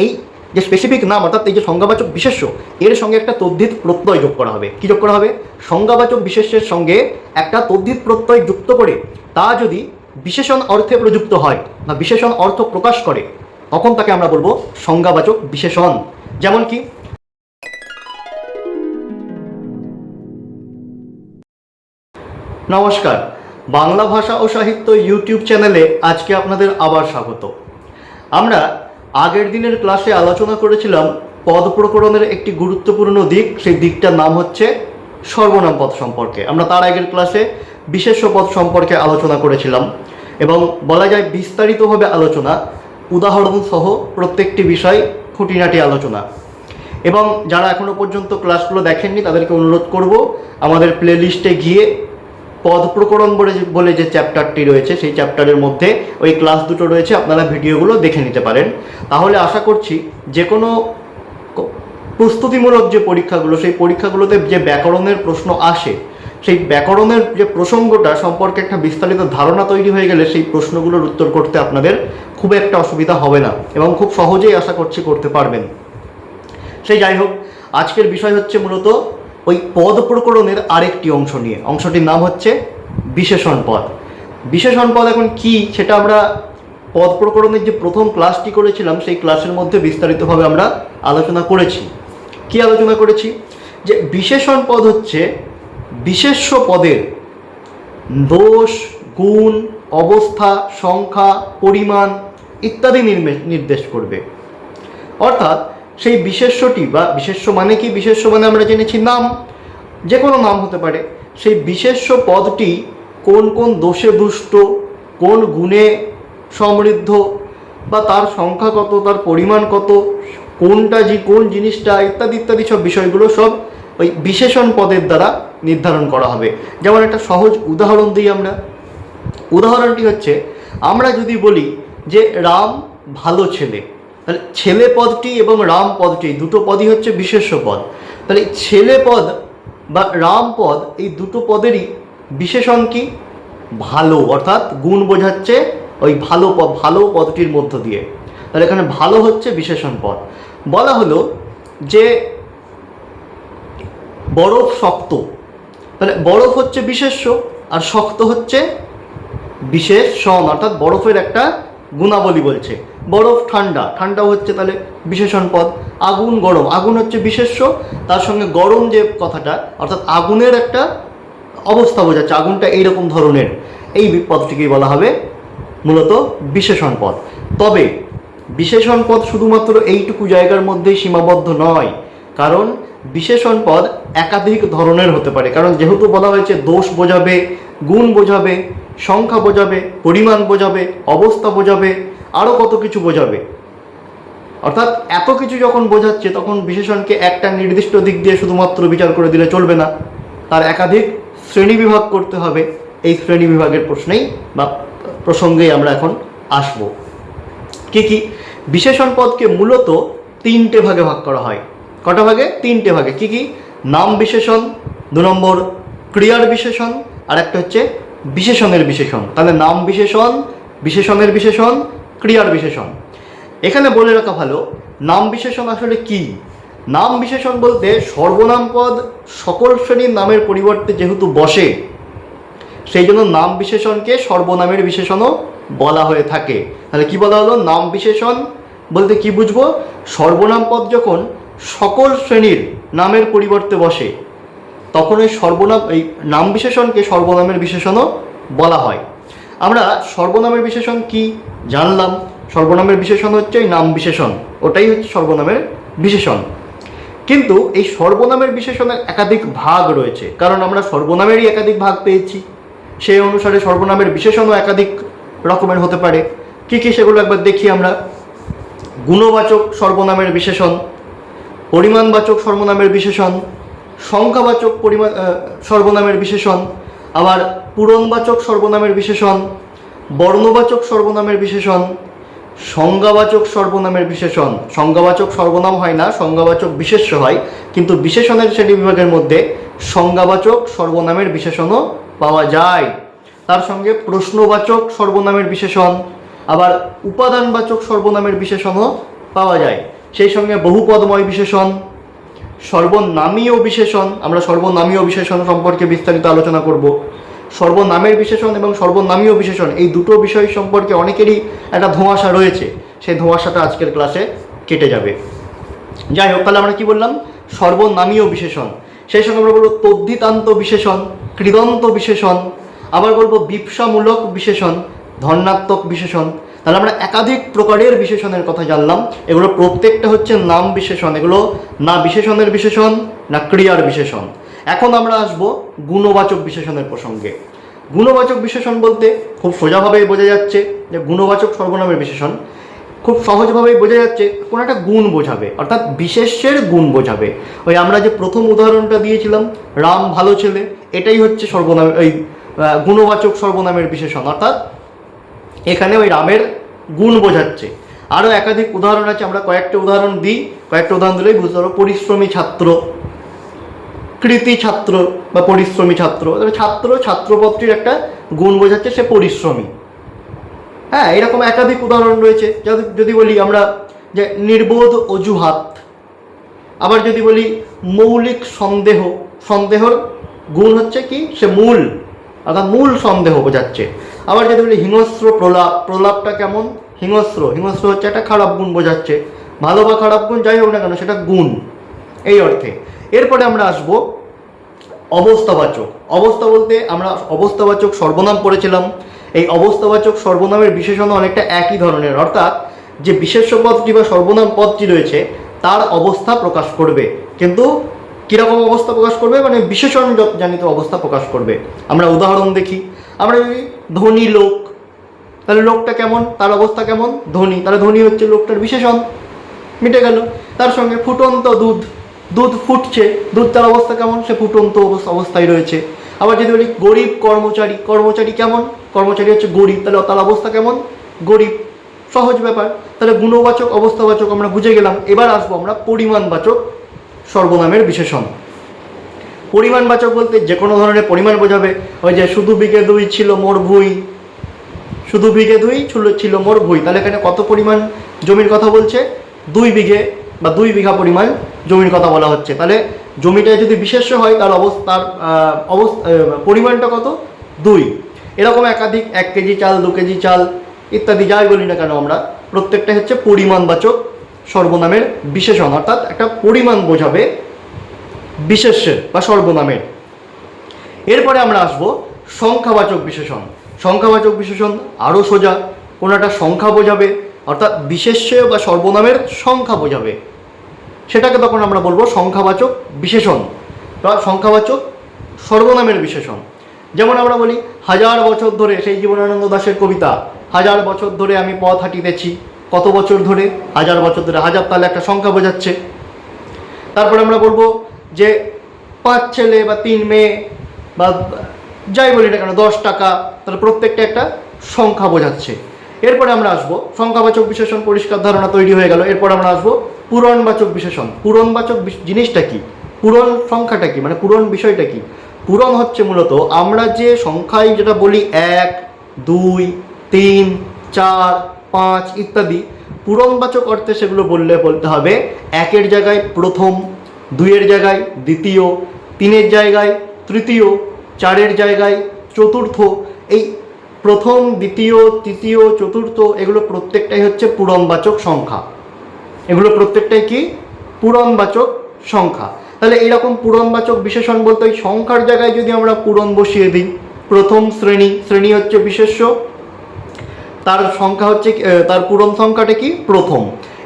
এই যে স্পেসিফিক নাম অর্থাৎ এই যে সংজ্ঞাবাচক বিশেষ্য এর সঙ্গে একটা তদ্ধিত প্রত্যয় যোগ করা হবে। কি যোগ করা হবে? সংজ্ঞাবাচক বিশেষ্যের সঙ্গে একটা তদ্ধিত প্রত্যয় যুক্ত করে তা যদি বিশেষণ অর্থে প্রযুক্ত হয় বা বিশেষণ অর্থ প্রকাশ করে তখন তাকে আমরা বলবো সংজ্ঞাবাচক বিশেষণ। যেমন কি, নমস্কার, বাংলা ভাষা ও সাহিত্য ইউটিউব চ্যানেলে আজকে আপনাদের আবার স্বাগত। আমরা আগের দিনের ক্লাসে আলোচনা করেছিলাম পদ প্রকরণের একটি গুরুত্বপূর্ণ দিক, সেই দিকটার নাম হচ্ছে সর্বনাম পদ সম্পর্কে। আমরা তার আগের ক্লাসে বিশেষ্য পদ সম্পর্কে আলোচনা করেছিলাম এবং বলা যায় বিস্তারিতভাবে আলোচনা, উদাহরণ সহ প্রত্যেকটি বিষয় খুঁটিনাটি আলোচনা। এবং যারা এখনও পর্যন্ত ক্লাসগুলো দেখেননি তাদেরকে অনুরোধ করব আমাদের প্লেলিস্টে গিয়ে পদ প্রকরণ বলে যে চ্যাপ্টারটি রয়েছে সেই চ্যাপ্টারের মধ্যে ওই ক্লাস দুটো রয়েছে, আপনারা ভিডিওগুলো দেখে নিতে পারেন। তাহলে আশা করছি যে কোনো প্রস্তুতিমূলক যে পরীক্ষাগুলো, সেই পরীক্ষাগুলোতে যে ব্যাকরণের প্রশ্ন আসে সেই ব্যাকরণের যে প্রসঙ্গটা সম্পর্কে একটা বিস্তারিত ধারণা তৈরি হয়ে গেলে সেই প্রশ্নগুলোর উত্তর করতে আপনাদের খুব একটা অসুবিধা হবে না এবং খুব সহজেই আশা করছি করতে পারবেন। সেই যাই হোক, আজকের বিষয় হচ্ছে মূলত ওই পদ প্রকরণের আরেকটি অংশ নিয়ে। অংশটির নাম হচ্ছে বিশেষণ পদ। বিশেষণ পদ এখন কি সেটা আমরা পদ প্রকরণের যে প্রথম ক্লাসটি করেছিলাম সেই ক্লাসের মধ্যে বিস্তারিতভাবে আমরা আলোচনা করেছি। কি আলোচনা করেছি? যে বিশেষণ পদ হচ্ছে বিশেষ্য পদের দোষ, গুণ, অবস্থা, সংখ্যা, পরিমাণ ইত্যাদি নির্দেশ করবে। অর্থাৎ সেই বিশেষ্যটি বা বিশেষ্য মানে কি? বিশেষ্য মানে আমরা জেনেছি নাম, যে কোনো নাম হতে পারে। সেই বিশেষ্য পদটি কোন কোন দোষে দুষ্ট, কোন গুণে সমৃদ্ধ, বা তার সংখ্যা কত, তার পরিমাণ কত, কোন জিনিসটা ইত্যাদি ইত্যাদি সব বিষয়গুলো সব ওই বিশেষণ পদের দ্বারা নির্ধারণ করা হবে। যেমন একটা সহজ উদাহরণ দিই আমরা। উদাহরণটি হচ্ছে, আমরা যদি বলি যে রাম ভালো ছেলে, তাহলে ছেলে পদটি এবং রাম পদটি দুটো পদই হচ্ছে বিশেষ্য পদ। তাহলে ছেলে পদ বা রাম পদ এই দুটো পদেরই বিশেষণ কি? ভালো, অর্থাৎ গুণ বোঝাচ্ছে ওই ভালো পদটির মধ্য দিয়ে। তাহলে এখানে ভালো হচ্ছে বিশেষণ পদ। বলা হলো যে বরফ শক্ত, তাহলে বরফ হচ্ছে বিশেষ্য আর শক্ত হচ্ছে বিশেষণ, অর্থাৎ বরফের একটা গুণাবলী বলছে। বরফ ঠান্ডা, ঠান্ডা হচ্ছে তাহলে বিশেষণ পদ। আগুন গরম, আগুন হচ্ছে বিশেষ্য, তার সঙ্গে গরম যে কথাটা অর্থাৎ আগুনের একটা অবস্থা বোঝাচ্ছে, আগুনটা এইরকম ধরনের, এই পদটিকেই বলা হবে মূলত বিশেষণ পদ। তবে বিশেষণ পদ শুধুমাত্র এইটুকু জায়গার মধ্যেই সীমাবদ্ধ নয়, কারণ বিশেষণ পদ একাধিক ধরনের হতে পারে। কারণ যেহেতু বলা হয়েছে দোষ বোঝাবে, গুণ বোঝাবে, সংখ্যা বোঝাবে, পরিমাণ বোঝাবে, অবস্থা বোঝাবে, আরও কত কিছু বোঝাবে। অর্থাৎ এত কিছু যখন বোঝাচ্ছে তখন বিশেষণকে একটা নির্দিষ্ট দিক দিয়ে শুধুমাত্র বিচার করে দিলে চলবে না, তার একাধিক শ্রেণীবিভাগ করতে হবে। এই শ্রেণীবিভাগের প্রশ্নেই বা প্রসঙ্গেই আমরা এখন আসব। কি বিশেষণ পদকে মূলত তিনটে ভাগে ভাগ করা হয়। কটা ভাগে? তিনটে ভাগে। কি? নাম বিশেষণ, 2 নম্বর ক্রিয়ার বিশেষণ, আর একটা হচ্ছে বিশেষণের বিশেষণ। তাহলে নাম বিশেষণ, বিশেষণের বিশেষণ, ক্রিয়ার বিশেষণ। এখানে বলে রাখা ভালো, নাম বিশেষণ আসলে কি? নাম বিশেষণ বলতে সর্বনাম পদ সকল শ্রেণীর নামের পরিবর্তে যেহেতু বসে, সেই জন্য নাম বিশেষণকে সর্বনামের বিশেষণও বলা হয়ে থাকে। তাহলে কি বলা হলো? নাম বিশেষণ বলতে কি বুঝবো? সর্বনাম পদ যখন সকল শ্রেণীর নামের পরিবর্তে বসে তখন ওই এই নাম বিশেষণকে সর্বনামের বিশেষণও বলা হয়। আমরা সর্বনামের বিশেষণ কি জানলাম? সর্বনামের বিশেষণ হচ্ছে এই নাম বিশেষণ, ওটাই হচ্ছে সর্বনামের বিশেষণ। কিন্তু এই সর্বনামের বিশেষণের একাধিক ভাগ রয়েছে, কারণ আমরা সর্বনামেরই একাধিক ভাগ পেয়েছি। সেই অনুসারে সর্বনামের বিশেষণও একাধিক রকমের হতে পারে। কি সেগুলো একবার দেখি আমরা। গুণবাচক সর্বনামের বিশেষণ, পরিমাণবাচক সর্বনামের বিশেষণ, সংখ্যাবাচক সর্বনামের বিশেষণ, আবার পূরণবাচক সর্বনামের বিশেষণ, বর্ণবাচক সর্বনামের বিশেষণ, সংজ্ঞাবাচক সর্বনামের বিশেষণ। সংজ্ঞাবাচক সর্বনাম হয় না, সংজ্ঞাবাচক বিশেষ্য হয়, কিন্তু বিশেষণের শ্রেণী বিভাগের মধ্যে সংজ্ঞাবাচক সর্বনামের বিশেষণও পাওয়া যায়। তার সঙ্গে প্রশ্নবাচক সর্বনামের বিশেষণ, আবার উপাদানবাচক সর্বনামের বিশেষণও পাওয়া যায়। সেই সঙ্গে বহুপদময় বিশেষণ, সর্বনামীয় বিশেষণ, আমরা সর্বনামীয় বিশেষণ সম্পর্কে বিস্তারিত আলোচনা করব। সর্বনামের বিশেষণ এবং সর্বনামীয় বিশেষণ এই দুটো বিষয় সম্পর্কে অনেকেরই একটা ধোঁয়াশা রয়েছে, সেই ধোঁয়াশাটা আজকের ক্লাসে কেটে যাবে। যাই হোক, তাহলে আমরা কি বললাম? সর্বনামীয় বিশেষণ। সেই সঙ্গে আমরা বলবো তদ্ধিতান্ত বিশেষণ, কৃদন্ত বিশেষণ, আবার বলবো বিপসামূলক বিশেষণ, ধন্যাত্মক বিশেষণ। তাহলে আমরা একাধিক প্রকারের বিশেষণের কথা জানলাম। এগুলো প্রত্যেকটা হচ্ছে নাম বিশেষণ, এগুলো না বিশেষণের বিশেষণ না ক্রিয়ার বিশেষণ। এখন আমরা আসব গুণবাচক বিশেষণের প্রসঙ্গে। গুণবাচক বিশেষণ বলতে খুব সোজাভাবেই বোঝা যাচ্ছে যে গুণবাচক সর্বনামের বিশেষণ খুব সহজভাবেই বোঝা যাচ্ছে কোনো একটা গুণ বোঝাবে, অর্থাৎ বিশেষ্যের গুণ বোঝাবে। ওই আমরা যে প্রথম উদাহরণটা দিয়েছিলাম, রাম ভালো ছেলে, এটাই হচ্ছে সর্বনাম, ওই গুণবাচক সর্বনামের বিশেষণ, অর্থাৎ এখানে ওই রামের গুণ বোঝাচ্ছে। আরও একাধিক উদাহরণ আছে, আমরা কয়েকটা উদাহরণ দিই, কয়েকটা উদাহরণ দিলেই বুঝতে পারবো। পরিশ্রমী ছাত্র, কৃতি ছাত্র বা পরিশ্রমী ছাত্র, ছাত্র ছাত্রপত্রীর একটা গুণ বোঝাচ্ছে, সে পরিশ্রমী। হ্যাঁ, এরকম একাধিক উদাহরণ রয়েছে। যদি বলি আমরা যে নির্বোধ অজুহাত, আবার যদি বলি মৌলিক সন্দেহ, সন্দেহর গুণ হচ্ছে কি? সে মূল, অর্থাৎ মূল সন্দেহ বোঝাচ্ছে। আবার যদি বলি হিংস্র প্রলাপ, প্রলাপটা কেমন? হিংস্র, হিংস্র হচ্ছে একটা খারাপ গুণ বোঝাচ্ছে। ভালো বা খারাপ গুণ যাই হোক না কেন, সেটা গুণ এই অর্থে। এরপরে আমরা আসব অবস্থাবাচক। অবস্থা বলতে আমরা অবস্থাবাচক সর্বনাম পড়েছিলাম। এই অবস্থাবাচক সর্বনামের বিশেষণ অনেকটা একই ধরনের, অর্থাৎ যে বিশেষ্য পদটি বা সর্বনাম পদটি রয়েছে তার অবস্থা প্রকাশ করবে। কিন্তু কীরকম অবস্থা প্রকাশ করবে? মানে বিশেষণ জনিত অবস্থা প্রকাশ করবে। আমরা উদাহরণ দেখি। আমরা যদি ধনী লোক, তাহলে লোকটা কেমন, তার অবস্থা কেমন? ধনী, তাহলে ধনী হচ্ছে লোকটার বিশেষণ, মিটে গেল। তার সঙ্গে ফুটন্ত দুধ, দুধ ফুটছে, দুধ তার অবস্থা কেমন? সে ফুটন্ত অবস্থায় রয়েছে। আবার যদি বলি গরিব কর্মচারী, কর্মচারী কেমন? কর্মচারী হচ্ছে গরিব, তাহলে তার অবস্থা কেমন? গরিব। সহজ ব্যাপার। তাহলে গুণবাচক অবস্থাবাচক আমরা বুঝে গেলাম। এবার আসবো আমরা পরিমাণবাচক সর্বনামের বিশেষণ। পরিমাণবাচক বলতে যে কোনো ধরনের পরিমাণ বোঝাবে। ওই যে শুধু বিঘে দুই ছিল মোর ভুঁই, শুধু বিঘে দুই ছিল মোর ভুঁই, তাহলে এখানে কত পরিমাণ জমির কথা বলছে? 2 বিঘে বা 2 বিঘা পরিমাণ জমির কথা বলা হচ্ছে। তাহলে জমিটা যদি বিশেষ্য হয় তার পরিমাণটা কত? 2। এরকম একাধিক 1 কেজি চাল, 2 কেজি চাল ইত্যাদি যাই বলি না কেন আমরা, প্রত্যেকটা হচ্ছে পরিমাণবাচক সর্বনামের বিশেষণ, অর্থাৎ একটা পরিমাণ বোঝাবে বিশেষ্যের বা সর্বনামের। এরপরে আমরা আসবো সংখ্যাবাচক বিশেষণ। সংখ্যাবাচক বিশেষণ আরও সোজা, কোনো একটা সংখ্যা বোঝাবে, অর্থাৎ বিশেষ্য বা সর্বনামের সংখ্যা বোঝাবে, সেটাকে তখন আমরা বলবো সংখ্যাবাচক বিশেষণ বা সংখ্যাবাচক সর্বনামের বিশেষণ। যেমন আমরা বলি 1000 বছর ধরে, সেই জীবনানন্দ দাশের কবিতা, 1000 বছর ধরে আমি পথ হাঁটিতেছি। কত বছর ধরে? 1000 বছর ধরে। 1000 তাহলে একটা সংখ্যা বোঝাচ্ছে। তারপরে আমরা বলবো যে 5 ছেলে বা 3 মেয়ে বা যাই বলি না কেন 10 টাকা, তাহলে প্রত্যেকটা একটা সংখ্যা বোঝাচ্ছে। এরপরে আমরা আসবো সংখ্যাবাচক বিশেষণ, পরিষ্কার ধারণা তৈরি হয়ে গেল। এরপর আমরা আসবো পূরণবাচক বিশেষণ। পূরণবাচক জিনিসটা কি? পূরণ সংখ্যাটা কি, মানে পূরণ বিষয়টা কি? পূরণ হচ্ছে মূলত আমরা যে সংখ্যায় যেটা বলি 1, 2, 3, 4, 5 ইত্যাদি, পূরণবাচক অর্থে সেগুলো বলতে হবে 1-এর জায়গায় প্রথম, 2-এর জায়গায় দ্বিতীয়, 3-এর জায়গায় তৃতীয়, 4-এর জায়গায় চতুর্থ। এই প্রথম, দ্বিতীয়, তৃতীয়, চতুর্থ এগুলো প্রত্যেকটাই হচ্ছে পূরণবাচক সংখ্যা। এগুলো প্রত্যেকটাই কি? পূরণবাচক সংখ্যা। তাহলে এইরকম পূরণবাচক বিশেষণ বলতে ওই সংখ্যার জায়গায় যদি আমরা পূরণ বসিয়ে দিই, প্রথম শ্রেণী, শ্রেণী হচ্ছে বিশেষ্য, তার সংখ্যা হচ্ছে, তার পূরণ সংখ্যাটা কি? প্রথম।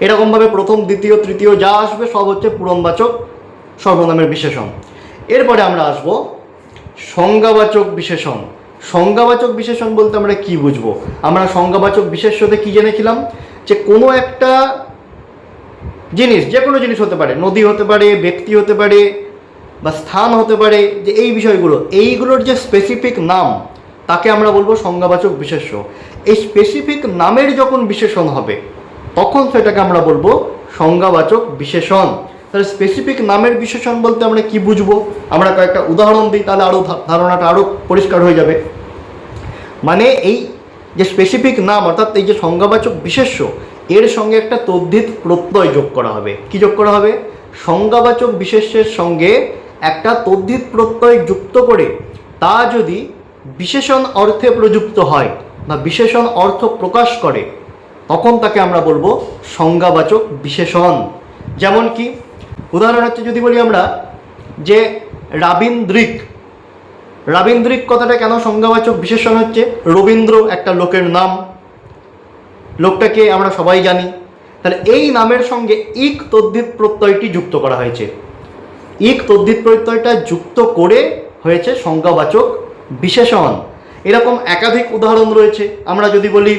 এরকমভাবে প্রথম, দ্বিতীয়, তৃতীয় যা আসবে সব হচ্ছে পূরণবাচক সর্বনামের বিশেষণ। এরপরে আমরা আসবো সংজ্ঞাবাচক বিশেষণ। সংজ্ঞাবাচক বিশেষণ বলতে আমরা কি বুঝবো? আমরা সংজ্ঞাবাচক বিশেষ্যতে কি জেনেছিলাম? যে কোনো একটা জিনিস, যে কোনো জিনিস হতে পারে, নদী হতে পারে, ব্যক্তি হতে পারে বা স্থান হতে পারে, যে এই বিষয়গুলো, এইগুলোর যে স্পেসিফিক নাম তাকে আমরা বলবো সংজ্ঞাবাচক বিশেষ্য। এই স্পেসিফিক নামের যখন বিশেষণ হবে তখন সেটাকে আমরা বলবো সংজ্ঞাবাচক বিশেষণ। তাহলে স্পেসিফিক নামের বিশেষণ বলতে আমরা কি বুঝবো? আমরা কয়েকটা উদাহরণ দিই, তাহলে আরও ধারণাটা আরও পরিষ্কার হয়ে যাবে। মানে এই যে স্পেসিফিক নাম, অর্থাৎ এই যে সংজ্ঞাবাচক বিশেষ্য, এর সঙ্গে একটা তদ্ধিত প্রত্যয় যোগ করা হবে। কি যোগ করা হবে? সংজ্ঞাবাচক বিশেষ্যের সঙ্গে একটা তদ্ধিত প্রত্যয় যুক্ত করে তা যদি বিশেষণ অর্থে প্রযুক্ত হয় বা বিশেষণ অর্থ প্রকাশ করে, তখন তাকে আমরা বলবো সংজ্ঞাবাচক বিশেষণ। যেমন কি উদাহরণ হচ্ছে, যদি বলি আমরা যে রাবীন্দ্রিক, রাবীন্দ্রিক কথাটা কেন সংজ্ঞাবাচক বিশেষণ হচ্ছে? রবীন্দ্র একটা লোকের নাম, লোকটাকে আমরা সবাই জানি, তাহলে এই নামের সঙ্গে ইক তদ্ধিত প্রত্যয়টি যুক্ত করা হয়েছে। ইক তদ্ধিত প্রত্যয়টা যুক্ত করে হয়েছে সংজ্ঞাবাচক বিশেষণ। এরকম একাধিক উদাহরণ রয়েছে। আমরা যদি বলি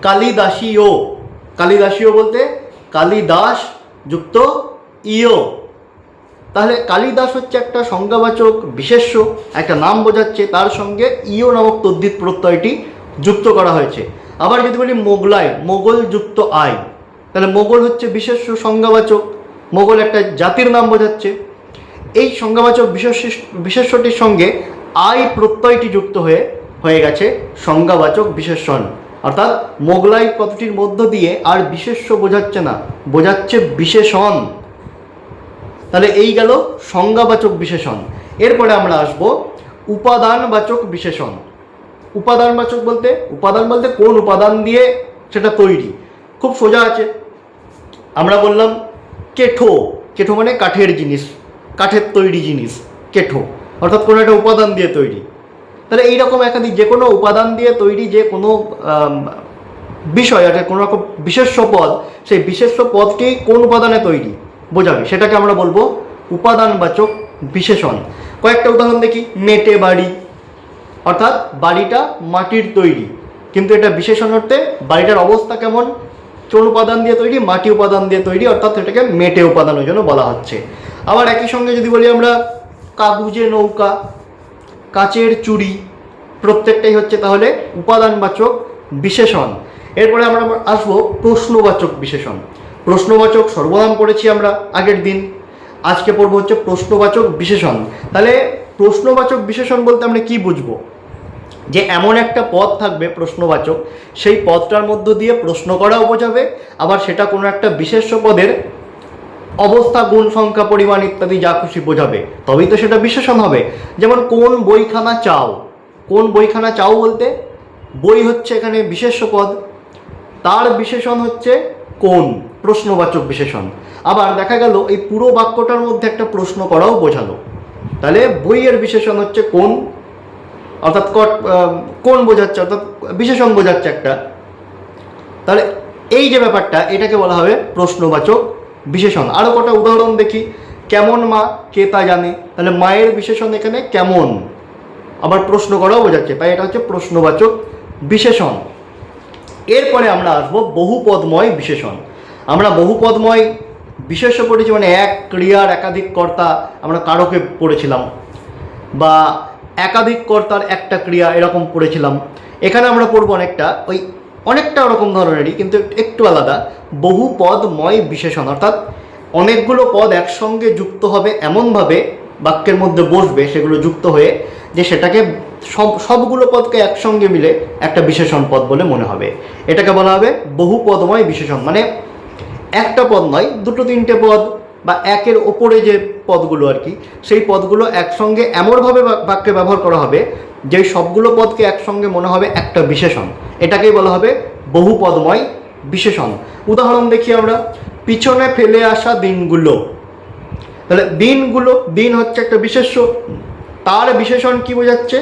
কালিদাসীয়, কালিদাসীয় বলতে কালিদাস যুক্ত ইয়, তাহলে কালিদাস হচ্ছে একটা সংজ্ঞাবাচক বিশেষ্য, একটা নাম বোঝাচ্ছে, তার সঙ্গে ইয় নামক তদ্ধিত প্রত্যয়টি যুক্ত করা হয়েছে। আবার যদি বলি মোগলাই, মোগল যুক্ত আই, তাহলে মোগল হচ্ছে বিশেষ্য সংজ্ঞাবাচক, মোগল একটা জাতির নাম বোঝাচ্ছে। এই সংজ্ঞাবাচক বিশেষ্যটির সঙ্গে আই প্রত্যয়টি যুক্ত হয়ে গেছে সংজ্ঞাবাচক বিশেষণ। অর্থাৎ মোগলাই কথাটির মধ্য দিয়ে আর বিশেষ্য বোঝাচ্ছে না, বোঝাচ্ছে বিশেষণ। তাহলে এই গেল সংজ্ঞাবাচক বিশেষণ। এরপরে আমরা আসব উপাদানবাচক বিশেষণ। উপাদানবাচক বলতে, উপাদান বলতে কোন উপাদান দিয়ে সেটা তৈরি। খুব সোজা আছে, আমরা বললাম কেঠো, কেঠো মানে কাঠের জিনিস, কাঠের তৈরি জিনিস কেঠো, অর্থাৎ কোনো একটা উপাদান দিয়ে তৈরি। তাহলে এইরকম একাধিক যে কোনো উপাদান দিয়ে তৈরি যে কোনো বিষয়, অর্থাৎ কোনো রকম বিশেষ্য পদ, সেই বিশেষ্য পদটি কোন উপাদানে তৈরি বোঝাবে, সেটাকে আমরা বলবো উপাদানবাচক বিশেষণ। কয়েকটা উদাহরণ দেখি। মেটে বাড়ি, অর্থাৎ বাড়িটা মাটির তৈরি, কিন্তু এটা বিশেষণ অর্থে বাড়িটার অবস্থা কেমন, কোন উপাদান দিয়ে তৈরি, মাটি উপাদান দিয়ে তৈরি, অর্থাৎ এটাকে মেটে উপাদানের জন্য বলা হচ্ছে। আবার একই সঙ্গে যদি বলি আমরা কাগুজে নৌকা, কাচের চুড়ি, প্রত্যেকটাই হচ্ছে তাহলে উপাদানবাচক বিশেষণ। এরপরে আমরা আসবো প্রশ্নবাচক বিশেষণ। প্রশ্নবাচক সর্বনাম পড়েছি আমরা আগের দিন, আজকে পড়ব হচ্ছে প্রশ্নবাচক বিশেষণ। তাহলে প্রশ্নবাচক বিশেষণ বলতে আমরা কি বুঝবো? যে এমন একটা পদ থাকবে প্রশ্নবাচক, সেই পদটার মধ্য দিয়ে প্রশ্ন করাও বোঝাবে, আবার সেটা কোনো একটা বিশেষ্য পদের অবস্থা, গুণ, সংখ্যা, পরিমাণ ইত্যাদি যা খুশি বোঝাবে, তবেই তো সেটা বিশেষণ হবে। যেমন কোন বইখানা চাও, কোন বইখানা চাও বলতে বই হচ্ছে এখানে বিশেষ্য পদ, তার বিশেষণ হচ্ছে কোন, প্রশ্নবাচক বিশেষণ। আবার দেখা গেল এই পুরো বাক্যটার মধ্যে একটা প্রশ্ন করাও বোঝালো, তাহলে বইয়ের বিশেষণ হচ্ছে কোন, অর্থাৎ কোন বোঝাচ্ছে, অর্থাৎ বিশেষণ বোঝাচ্ছে একটা। তাহলে এই যে ব্যাপারটা, এটাকে বলা হবে প্রশ্নবাচক বিশেষণ। আরও কটা উদাহরণ দেখি। কেমন মা, কে তা জানে, তাহলে মায়ের বিশেষণ এখানে কেমন, আবার প্রশ্ন করাও বোঝাচ্ছে, তাই এটা হচ্ছে প্রশ্নবাচক বিশেষণ। এরপরে আমরা আসবো বহুপদময় বিশেষণ। আমরা বহুপদময় বিশেষ্য পড়েছি, মানে এক ক্রিয়ার একাধিক কর্তা, আমরা কারকে পড়েছিলাম, বা একাধিক কর্তার একটা ক্রিয়া এরকম পড়েছিলাম। এখানে আমরা পড়বো অনেকটা ওরকম ধরনেরই, কিন্তু একটু আলাদা, বহুপদময় বিশেষণ। অর্থাৎ অনেকগুলো পদ একসঙ্গে যুক্ত হবে, এমনভাবে বাক্যের মধ্যে বসবে সেগুলো যুক্ত হয়ে, যে সেটাকে সবগুলো পদকে একসঙ্গে মিলে একটা বিশেষণ পদ বলে মনে হবে। এটাকে বলা হবে বহুপদময় বিশেষণ। মানে একটা পদ নয়, দুটো তিনটে পদ বা একের ওপরে যে পদগুলো আর কি, সেই পদগুলো একসঙ্গে এমনভাবে বাক্যে ব্যবহার করা হবে যে সবগুলো পদকে একসঙ্গে মনে হবে একটা বিশেষণ। এটাকেই বলা হবে বহুপদময় বিশেষণ। উদাহরণ দেখি আমরা। পিছনে ফেলে আসা দিনগুলো, তাহলে দিনগুলো, দিন হচ্ছে একটা বিশেষ্য, তার বিশেষণ কি বোঝাচ্ছে?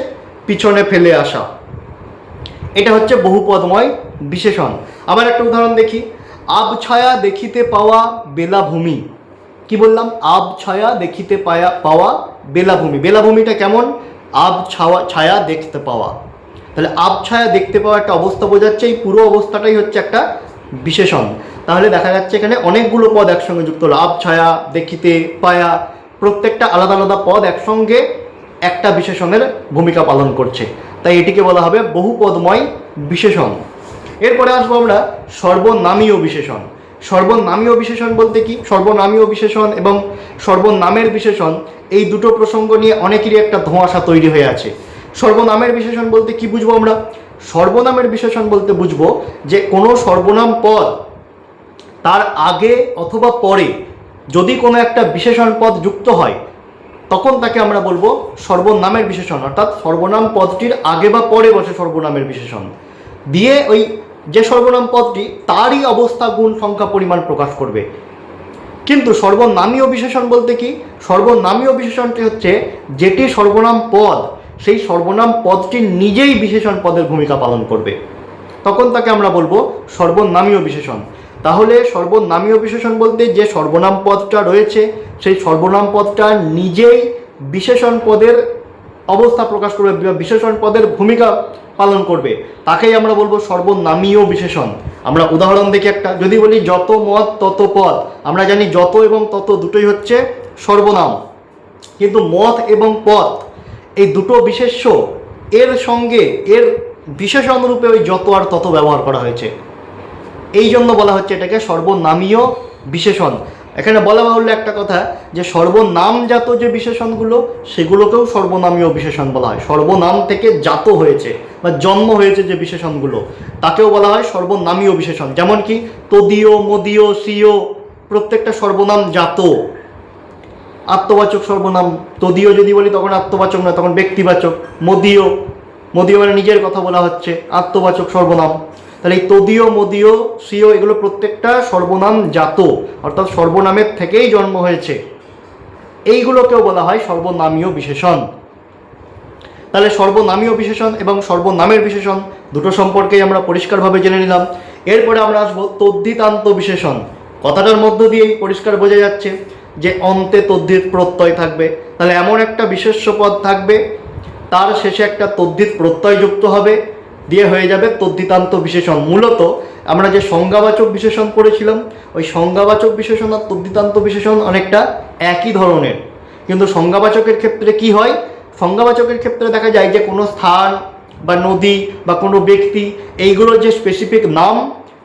পিছনে ফেলে আসা, এটা হচ্ছে বহুপদময় বিশেষণ। আবার একটা উদাহরণ দেখি। আবছায়া দেখিতে পাওয়া বেলাভূমি, কি বললাম? আবছায়া দেখিতে পাওয়া বেলাভূমি, বেলাভূমিটা কেমন? ছায়া দেখতে পাওয়া, তাহলে আবছায়া দেখতে পাওয়া একটা অবস্থা বোঝাচ্ছে, এই পুরো অবস্থাটাই হচ্ছে একটা বিশেষণ। তাহলে দেখা যাচ্ছে এখানে অনেকগুলো পদ একসঙ্গে যুক্ত হলো, আবছায়া, দেখিতে পায়া, প্রত্যেকটা আলাদা আলাদা পদ একসঙ্গে একটা বিশেষণের ভূমিকা পালন করছে, তাই এটিকে বলা হবে বহুপদময় বিশেষণ। এরপরে আসবো আমরা সর্বনামীয় বিশেষণ। সর্বনামীয় বিশেষণ বলতে কি? সর্বনামীয় বিশেষণ এবং সর্বনামের বিশেষণ, এই দুটো প্রসঙ্গ নিয়ে অনেকেরই একটা ধোঁয়াশা তৈরি হয়ে আছে। সর্বনামের বিশেষণ বলতে কি বুঝবো আমরা? সর্বনামের বিশেষণ বলতে বুঝবো যে কোনো সর্বনাম পদ তার আগে অথবা পরে যদি কোনো একটা বিশেষণ পদ যুক্ত হয় তখন তাকে আমরা বলবো সর্বনামের বিশেষণ, অর্থাৎ সর্বনাম পদটির আগে বা পরে বসে সর্বনামের বিশেষণ দিয়ে ওই যে সর্বনাম পদটি তারই অবস্থা, গুণ, সংখ্যা, পরিমাণ প্রকাশ করবে। কিন্তু সর্বনামীয় বিশেষণ বলতে কি? সর্বনামীয় বিশেষণটি হচ্ছে যেটি সর্বনাম পদ সেই সর্বনাম পদটি নিজেই বিশেষণ পদের ভূমিকা পালন করবে, তখন তাকে আমরা বলবো সর্বনামীয় বিশেষণ। তাহলে সর্বনামীয় বিশেষণ বলতে যে সর্বনাম পদটা রয়েছে সেই সর্বনাম পদটা নিজেই বিশেষণ পদের অবস্থা প্রকাশ করবে, বিশেষণ পদের ভূমিকা পালন করবে, তাকেই আমরা বলবো সর্বনামীয় বিশেষণ। আমরা উদাহরণ দেখি একটা, যদি বলি যত মত তত পদ, আমরা জানি যত এবং তত দুটোই হচ্ছে সর্বনাম, কিন্তু মত এবং পদ এই দুটো বিশেষ্য এর সঙ্গে এর বিশেষণ রূপে ওই যত আর তত ব্যবহার করা হয়েছে, এই জন্য বলা হচ্ছে এটাকে সর্বনামীয় বিশেষণ। এখানে বলা বাহুল্য একটা কথা যে সর্বনামজাত যে বিশেষণগুলো সেগুলোকেও সর্বনামীয় বিশেষণ বলা হয়। সর্বনাম থেকে জাত হয়েছে বা জন্ম হয়েছে যে বিশেষণগুলো তাকেও বলা হয় সর্বনামীয় বিশেষণ। যেমন কি তদীয়, মদীয়, স্বীয় প্রত্যেকটা সর্বনাম জাত, আত্মবাচক সর্বনাম। তদীয় যদি বলি তখন আত্মবাচক নয়, তখন ব্যক্তিবাচক। মদীয়, মদীয় মানে নিজের কথা বলা হচ্ছে, আত্মবাচক সর্বনাম। তাহলে এই তদীয়, মদীয়, স্বীয় এগুলো প্রত্যেকটা সর্বনাম জাত, অর্থাৎ সর্বনামের থেকেই জন্ম হয়েছে, এইগুলোকেও বলা হয় সর্বনামীয় বিশেষণ। তাহলে সর্বনামীয় বিশেষণ এবং সর্বনামের বিশেষণ দুটো সম্পর্কেই আমরা পরিষ্কারভাবে জেনে নিলাম। এরপরে আমরা আসবো তদ্ধিতান্ত বিশেষণ। কথাটার মধ্য দিয়েই পরিষ্কার বোঝা যাচ্ছে যে অন্তে তদ্ধিত প্রত্যয় থাকবে। তাহলে এমন একটা বিশেষ্য পদ থাকবে তার শেষে একটা তদ্ধিত প্রত্যয় যুক্ত হবে, দিয়ে হয়ে যাবে তদ্ধিতান্ত বিশেষণ। মূলত আমরা যে সংজ্ঞাবাচক বিশেষণ পড়েছিলাম ওই সংজ্ঞাবাচক বিশেষণ আর তদ্ধিতান্ত বিশেষণ অনেকটা একই ধরনের, কিন্তু সংজ্ঞাবাচকের ক্ষেত্রে কি হয়? সংজ্ঞাবাচকের ক্ষেত্রে দেখা যায় যে কোনো স্থান বা নদী বা কোনো ব্যক্তি এইগুলোর যে স্পেসিফিক নাম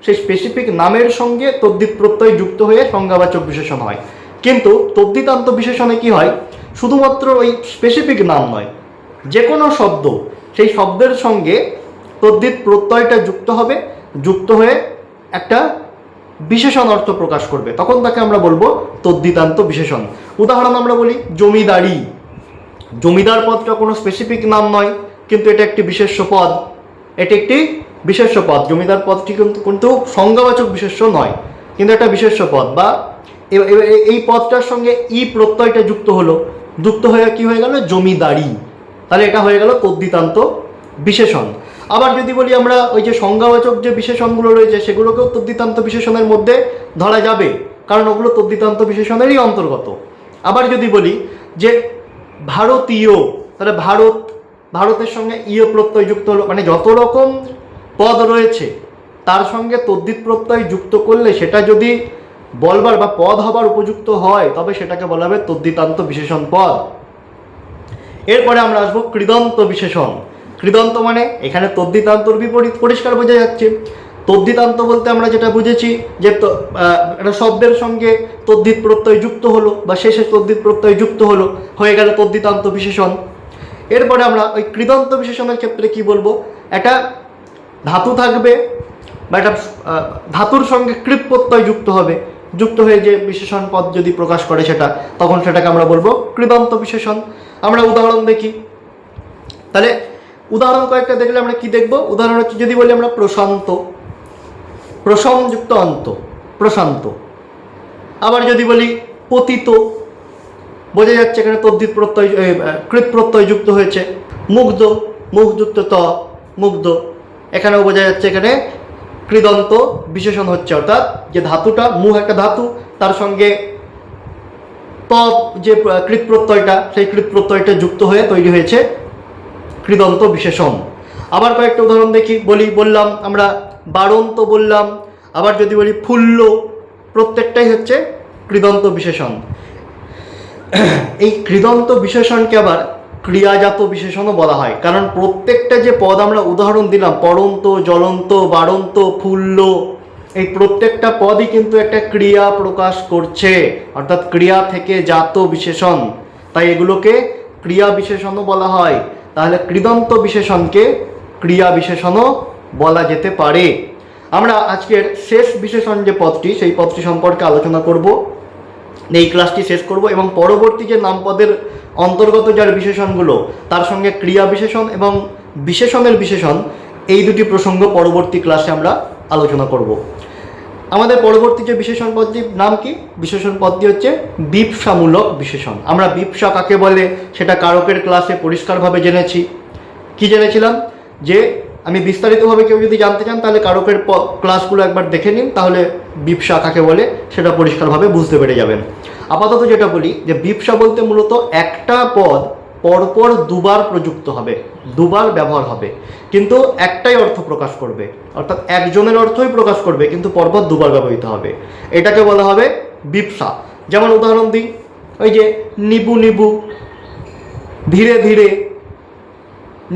সেই স্পেসিফিক নামের সঙ্গে তদ্ধিত প্রত্যয় যুক্ত হয়ে সংজ্ঞাবাচক বিশেষণ হয়। কিন্তু তদ্ধিতান্ত বিশেষণে কি হয়? শুধুমাত্র ওই স্পেসিফিক নাম নয়, যে কোনো শব্দ সেই শব্দের সঙ্গে তদ্ধিত প্রত্যয়টা যুক্ত হবে, যুক্ত হয়ে একটা বিশেষণ অর্থ প্রকাশ করবে, তখন তাকে আমরা বলবো তদ্ধিতান্ত বিশেষণ। উদাহরণ আমরা বলি জমিদারি। জমিদার পদটা কোনো স্পেসিফিক নাম নয়, কিন্তু এটা একটি বিশেষ্য পদ, এটি একটি বিশেষ্য পদ। জমিদার পদটি কিন্তু সংজ্ঞাবাচক বিশেষ্য নয়, কিন্তু একটা বিশেষ্য পদ। বা এই পদটার সঙ্গে ই প্রত্যয়টা যুক্ত হলো, যুক্ত হয়ে কি হয়ে গেল? জমিদারি। তাহলে এটা হয়ে গেল তদ্ধিতান্ত বিশেষণ। আবার যদি বলি আমরা ওই যে সংজ্ঞাবাচক যে বিশেষণগুলো রয়েছে সেগুলোকেও তদ্ধিতান্ত বিশেষণের মধ্যে ধরা যাবে, কারণ ওগুলো তদ্ধিতান্ত বিশেষণেরই অন্তর্গত। আবার যদি বলি যে ভারতীয়, তাহলে ভারত, ভারতের সঙ্গে ইয় প্রত্যয় যুক্ত হলো, মানে যত রকম পদ রয়েছে তার সঙ্গে তদ্ধিত প্রত্যয় যুক্ত করলে সেটা যদি বলবার বা পদ হবার উপযুক্ত হয় তবে সেটাকে বলা হবে তদ্ধিতান্ত বিশেষণ পদ। এরপরে আমরা আসবো কৃদন্ত বিশেষণ। কৃদন্ত মানে এখানে তদ্ধিতান্তর বিপরীত পরিষ্কার বোঝা যাচ্ছে। তদ্ধিতান্ত বলতে আমরা যেটা বুঝেছি যে একটা শব্দের সঙ্গে তদ্ধিত প্রত্যয় যুক্ত হলো বা শেষে তদ্ধিত প্রত্যয় যুক্ত হলো, হয়ে গেল তদ্ধিতান্ত বিশেষণ। এরপরে আমরা ওই কৃদন্ত বিশেষণের ক্ষেত্রে কি বলবো? একটা ধাতু থাকবে বা একটা ধাতুর সঙ্গে কৃৎ প্রত্যয় যুক্ত হবে, যুক্ত হয়ে যে বিশেষণ পদ যদি প্রকাশ করে সেটা, তখন সেটাকে আমরা বলবো কৃদন্ত বিশেষণ। আমরা উদাহরণ দেখি। তাহলে উদাহরণ কয়েকটা দেখলে আমরা কি দেখব? উদাহরণ হচ্ছে যদি বলি আমরা প্রশান্ত, প্রশমযুক্ত অন্ত, প্রশান্ত। আবার যদি বলি পতিত, বোঝা যাচ্ছে এখানে তদ্ধিত প্রত্যয় কৃৎ প্রত্যয় যুক্ত হয়েছে। মুগ্ধ, মুখযুক্ত ত, মুগ্ধ, এখানেও বোঝা যাচ্ছে এখানে কৃদন্ত বিশেষণ হচ্ছে, অর্থাৎ যে ধাতুটা, মুখ একটা ধাতু, তার সঙ্গে ত যে কৃৎ প্রত্যয়টা সেই কৃৎ প্রত্যয়টা যুক্ত হয়ে তৈরি হয়েছে কৃদন্ত বিশেষণ। আবার কয়েকটা উদাহরণ দেখি। বললাম আমরা বাড়ন্ত বললাম। আবার যদি বলি ফুল্ল, প্রত্যেকটাই হচ্ছে কৃদন্ত বিশেষণ। এই কৃদন্ত বিশেষণকে আবার ক্রিয়াজাত বিশেষণও বলা হয়, কারণ প্রত্যেকটা যে পদ আমরা উদাহরণ দিলাম, পড়ন্ত, জ্বলন্ত, বাড়ন্ত, ফুল্ল, এই প্রত্যেকটা পদই কিন্তু একটা ক্রিয়া প্রকাশ করছে, অর্থাৎ ক্রিয়া থেকে জাত বিশেষণ, তাই এগুলোকে ক্রিয়া বিশেষণও বলা হয়। তাহলে কৃদন্ত বিশেষণকে ক্রিয়া বিশেষণও বলা যেতে পারে। আমরা আজকের শেষ বিশেষণ যে পদটি, সেই পদটি সম্পর্কে আলোচনা করব, এই ক্লাসটি শেষ করব এবং পরবর্তী যে নামপদের অন্তর্গত যার বিশেষণগুলো তার সঙ্গে ক্রিয়া বিশেষণ এবং বিশেষণের বিশেষণ, এই দুটি প্রসঙ্গ পরবর্তী ক্লাসে আমরা আলোচনা করব। আমাদের পরবর্তী যে বিশেষণ পদটির নাম কি? বিশেষণ পদটি হচ্ছে বিপসামূলক বিশেষণ। আমরা বিপসা কাকে বলে সেটা কারকের ক্লাসে পরিষ্কারভাবে জেনেছি। কি জেনেছিলাম? যে আমি বিস্তারিতভাবে কেউ যদি জানতে চান তাহলে কারকের ক্লাসগুলো একবার দেখে নিন, তাহলে বিপসা কাকে বলে সেটা পরিষ্কারভাবে বুঝতে পেরে যাবেন। আপাতত যেটা বলি যে বিপসা বলতে মূলত একটা পদ পরপর দুবার প্রযুক্ত হবে, দুবার ব্যবহার হবে, কিন্তু একটাই অর্থ প্রকাশ করবে, অর্থাৎ একজনের অর্থই প্রকাশ করবে কিন্তু পরপর দুবার ব্যবহৃত হবে, এটাকে বলা হবে বিপসা। যেমন উদাহরণ দিই, ওই যে নিবু নিবু, ধীরে ধীরে।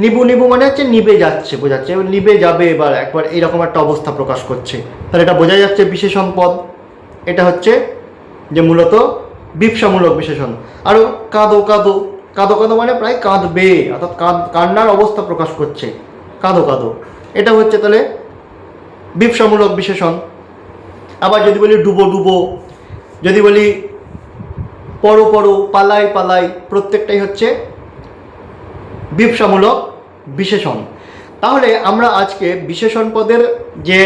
নিবু নিবু মানে হচ্ছে নিবে যাচ্ছে, বোঝাচ্ছে নিবে যাবে, এবার একবার এইরকম একটা অবস্থা প্রকাশ করছে, তাহলে এটা বোঝা যাচ্ছে বিশেষণ পদ। এটা হচ্ছে যে মূলত বিপসামূলক বিশেষণ। আরও কাঁদো কাঁদো, কাঁদো কাঁদো মানে প্রায় কাঁদবে, অর্থাৎ কান্নার অবস্থা প্রকাশ করছে, কাঁদো কাঁদো, এটা হচ্ছে তাহলে বিপসামূলক বিশেষণ। আবার যদি বলি ডুবো ডুবো, যদি বলি পড়ো পড়ো, পালাই পালাই, প্রত্যেকটাই হচ্ছে বিপসামূলক বিশেষণ। তাহলে আমরা আজকে বিশেষণ পদের যে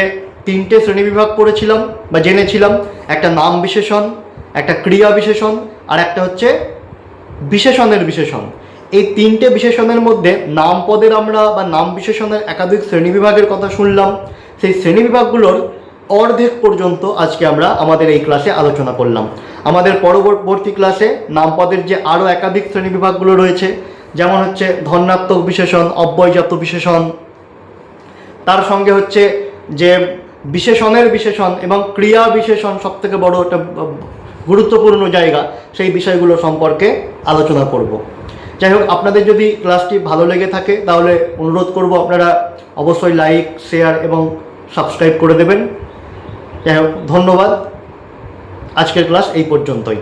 তিনটে শ্রেণীবিভাগ পড়েছিলাম বা জেনেছিলাম, একটা নাম বিশেষণ, একটা ক্রিয়া বিশেষণ, আর একটা হচ্ছে বিশেষণের বিশেষণ। এই তিনটে বিশেষণের মধ্যে নাম পদের আমরা বা নাম বিশেষণের একাধিক শ্রেণীবিভাগের কথা শুনলাম। সেই শ্রেণীবিভাগগুলোর অর্ধেক পর্যন্ত আজকে আমরা আমাদের এই ক্লাসে আলোচনা করলাম। আমাদের পরবর্তী ক্লাসে নাম পদের যে আরও একাধিক শ্রেণীবিভাগগুলো রয়েছে, যেমন হচ্ছে ধন্যাত্মক বিশেষণ, অব্যয়জাত বিশেষণ, তার সঙ্গে হচ্ছে যে বিশেষণের বিশেষণ এবং ক্রিয়া বিশেষণ, সবথেকে বড় একটা গুরুত্বপূর্ণ জায়গা, সেই বিষয়গুলো সম্পর্কে আলোচনা করব। যাই হোক, আপনাদের যদি ক্লাসটি ভালো লেগে থাকে তাহলে অনুরোধ করব আপনারা অবশ্যই লাইক, শেয়ার এবং সাবস্ক্রাইব করে দেবেন। যাই হোক, ধন্যবাদ। আজকের ক্লাস এই পর্যন্তই।